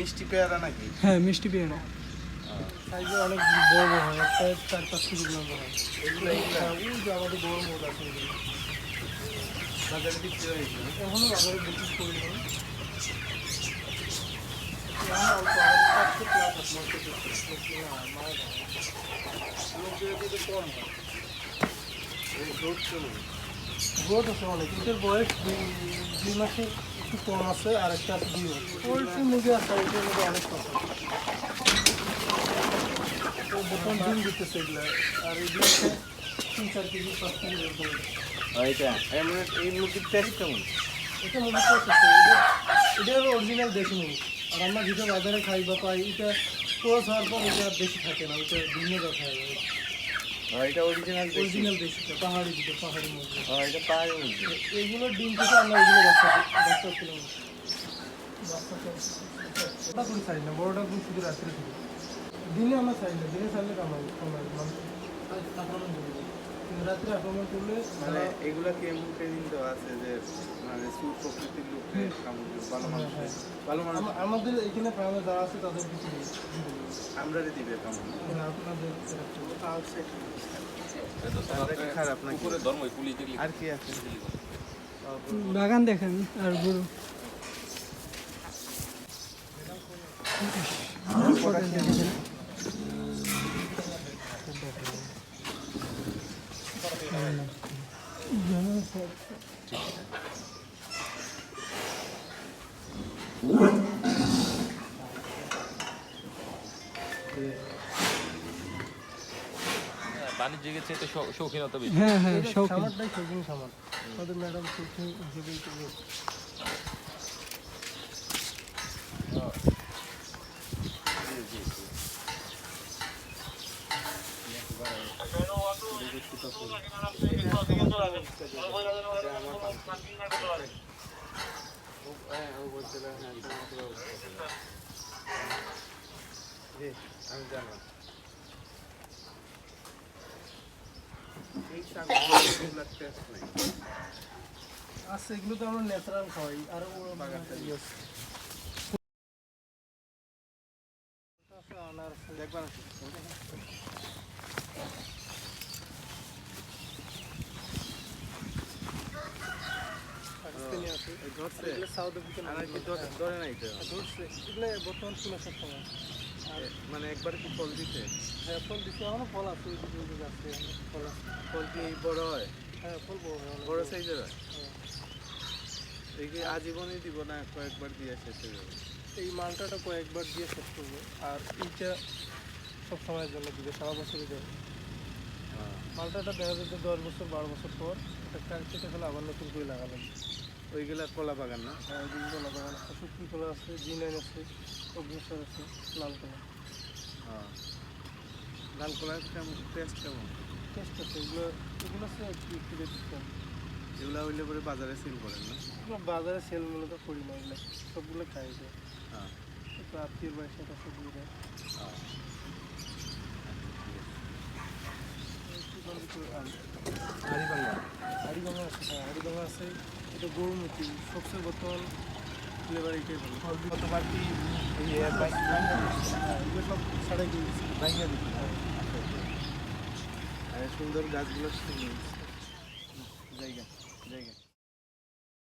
মিষ্টি পেয়ারা নাকি? হ্যাঁ মিষ্টি পেয়ারা সাইজে অনেক বড় বড় হয়, একটা 4-5 কেজি লম্বা হয়। এগুলো ওই যে আমাদের বড় মোট আছে এগুলো বাজারে বিক্রি হয়েছে। এখনো বাজারে বিক্রি করি না। গ্রোথ আছে অনেক, এটার বয়স 2 মাসের একটু কম আছে, আর একটা আছে 2 মাস। পোলট্রি মুরগি আছে এটার মধ্যে অনেক কথা, বর্তমান ডিম দিতেছে এগুলো, আর এগুলো 3-4 কেজি 5 কেজি এরকম। এইটা এই মুরগির টেস্ট কেমন? এটা মুরগি আছে, এটা হলো অরিজিনাল দেশি মুরগি। আর আমরা যেটা বাজারে খাই বা পাই, এটা ক্রস হওয়ার পর এটা বেশি থাকে না, এটা ভিন্ন দেখা যায়। এটা অরিজিনাল দেশিটা পাহাড়ি, যেটা পাহাড়ি মুরগি। এটা পাহাড়ি মুরগি। এইগুলোর ডিম থেকে আমরা এগুলো বাচ্চা তুলে ওটা কোনো চাই না, বড়োটা কোনো শুধু রাত্রে শুধু। দিনে আমরা চাই না, দিনে চাইলে কামাই আক্রমণ করবে, কিন্তু রাত্রে আক্রমণ করলে মানে এগুলা কি এমন ট্রেনিং দেওয়া আছে যে মানে সুপ্রকৃতির লোককে ভালো মানুষ ভালো মানুষ আমাদের এখানে ফার্মে যারা আছে তাদের কিছু আমরা দিবে কেমন আপনাদের খারাপ না পুরো ধর্ম পুলিশ দেখলি আর কি আছে বাগান দেখেন আর গরু বাণিজ্যিক চেয়ে শৌখিনতা বেশি। হ্যাঁ হ্যাঁ খামারটাই শৌখিন খামার, আমাদের ম্যাডাম শৌখিন হিসেবেই চলে। আমি জানো আচ্ছা, এগুলো তো আমরা ন্যাচারাল খাওয়াই, আরো দেখবার সাউথ আফ্রিকান ধরে নাই তো এগুলো বর্তমান ফুল আসার সময়। মানে একবার কি ফল দিতে? হ্যাঁ ফল দিচ্ছে, এখনো ফল আছে, যাচ্ছে ফল আছে। ফল কি বড় হয়? হ্যাঁ ফল বড় হয়, বড় সাইজের হয়। এই কি আজীবনই দিব না কয়েকবার দিয়ে শেষ হয়ে যাবে? এই মালটাটা কয়েকবার দিয়ে শেষ করবো, আর এইটা সব সময়ের জন্য দিবে, সারা বছরই দেবে। মালটাটা দেখা যাচ্ছে 10 বছর 12 বছর পর একটা কেটে ফেলে আবার নতুন করে লাগাবেন। ওইগুলা কলা বাগান না? হ্যাঁ ওইগুলো কলা বাগান আছে, শুকনো কলা আছে, G9 আছে, অগ্নিশ্বর আছে, লাল কলা। হ্যাঁ লাল কলার কেমন টেস্ট কেমন? টেস্ট আছে, এগুলো আছে একটু বেশি কম। এগুলো হইলে পরে বাজারে সেল করেন না? এগুলো বাজারে সেল মূলত করি না, এগুলো সবগুলো খাই যায়। হ্যাঁ একটু আত্মীয় বাড়ির সাথে সবগুলো দেয়। হ্যাঁ হাড়িভাঙা আছে, হ্যাঁ হাড়িভাঙা আছে, এটা গরুমুখী সবচেয়ে বর্তমান ফ্লেভার এইটাই ভালো। কতবার কি এগুলো সব ছাড়াই দিয়ে দিচ্ছি। সুন্দর গাছগুলো জায়গা জায়গা